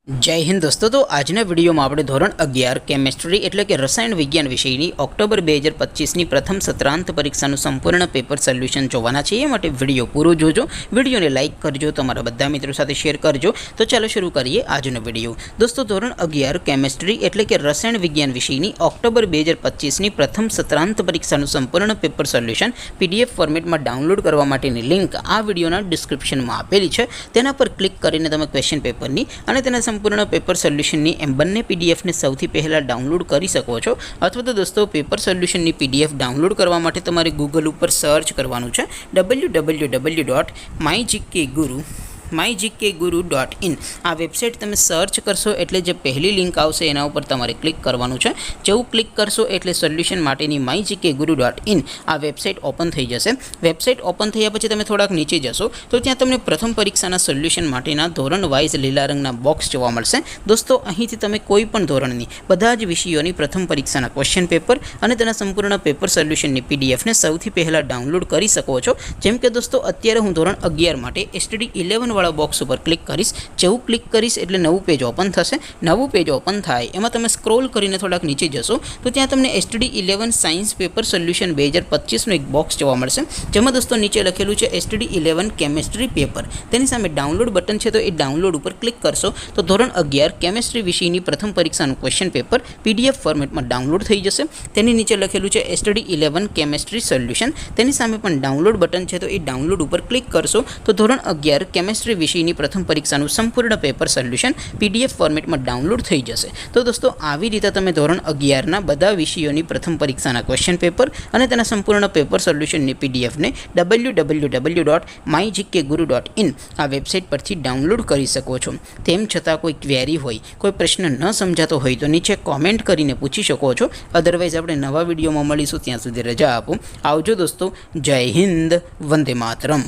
जय हिंद दोस्तों। तो आजना विडियो में આપણે ધોરણ 11 કેમેસ્ટ્રી એટલે કે રસાયણ વિજ્ઞાન વિષયની ઓક્ટોબર 2025ની પ્રથમ સત્રાંત પરીક્ષાનું સંપૂર્ણ પેપર સોલ્યુશન જોવાના છે। એ માટે વિડિયો પૂરો જોજો, વિડિયોને લાઈક કરજો, તમારા બધા મિત્રો સાથે શેર કરજો। તો ચાલો શરૂ કરીએ આજનો વિડિયો। દોસ્તો ધોરણ 11 કેમેસ્ટ્રી એટલે કે રસાયણ વિજ્ઞાન વિષયની ઓક્ટોબર 2025ની પ્રથમ સત્રાંત પરીક્ષાનું સંપૂર્ણ પેપર સોલ્યુશન PDF ફોર્મેટમાં ડાઉનલોડ કરવા માટેની લિંક આ વિડિયોના ડિસ્ક્રિપ્શનમાં આપેલી છે। તેના પર ક્લિક કરીને તમે ક્વેશ્ચન પેપરની અને તેના संपूर्ण पेपर सोल्यूशन बने पीडीएफ ने सौथी पहला डाउनलॉड कर सको छो। अथवा तो दोस्तों पेपर सोल्यूशन पीडीएफ डाउनलॉड करवा माटे तमारे गूगल पर सर्च करवानुं छे www.mygkguru.in। आ वेबसाइट तमे सर्च करशो एटले जे पहली लिंक आवशे एना उपर तमारे क्लिक करवानुं छे। जेवुं क्लिक करशो एटले सोल्यूशन माटेनी mygkguru.in आ वेबसाइट ओपन थई जशे। वेबसाइट ओपन थया पछी तमे थोड़ाक नीचे जशो तो त्यां तमने प्रथम परीक्षाना सोल्यूशन माटेना धोरण वाइज लीला रंगना बॉक्स जोवा मळशे। दोस्तों અહીંથી તમે કોઈ પણ ધોરણની બધા જ વિષયોની પ્રથમ પરીક્ષાના ક્વેશ્ચન પેપર અને તેના સંપૂર્ણ પેપર સોલ્યુશનની PDF ને સૌથી પહેલા ડાઉનલોડ કરી શકો છો। જેમ કે દોસ્તો અત્યારે હું ધોરણ 11 માટે STD 11 वाला बॉक्स पर क्लिक करीश। जेवुं क्लिक करीश एटले नवुं पेज ओपन थशे। नवुं पेज ओपन थाय एमां तमे स्क्रॉल करीने थोड़ाक नीचे जशो तो त्यां तमने STD 11 साइंस पेपर सोल्यूशन 2025 नो एक बॉक्स जोवा मळशे। जेमां दोस्तों नीचे लखेलुं छे STD 11 केमिस्ट्री पेपर। तेनी सामे डाउनलॉड बटन छे तो ए डाउनलॉड पर क्लिक करशो तो धोरण 11 केमिस्ट्री विषयनी प्रथम परीक्षानुं क्वेश्चन पेपर PDF फॉर्मेटमां डाउनलॉड थई जशे। तेनी नीचे लखेलुं छे STD 11 केमिस्ट्री सोल्यूशन। तेनी सामे पण डाउनलॉड बटन छे तो ए डाउनलॉड पर क्लिक करशो तो धोरण 11 केमिस्ट्री विषयनी प्रथम परीक्षानुं संपूर्ण पेपर सोल्यूशन PDF फॉर्मेट में डाउनलॉड थई जशे। तो दोस्तों आवी रीते तमे धोरण 11 ना बधा विषयोनी प्रथम परीक्षाना क्वेश्चन पेपर अने तेना संपूर्ण पेपर सोल्यूशन नी PDF ने www.mygkguru.in आ वेबसाइट परथी डाउनलॉड करी सको छो। तेम छतां कोई क्वेरी होय, कोई प्रश्न न समजातो होय तो नीचे कॉमेंट करीने पूछी शको छो। अदरवाइज आपणे नवा विडियोमां मळीशुं, त्यां सुधी रजा आपो। आवजो दोस्तों। जय हिंद, वंदे मातरम।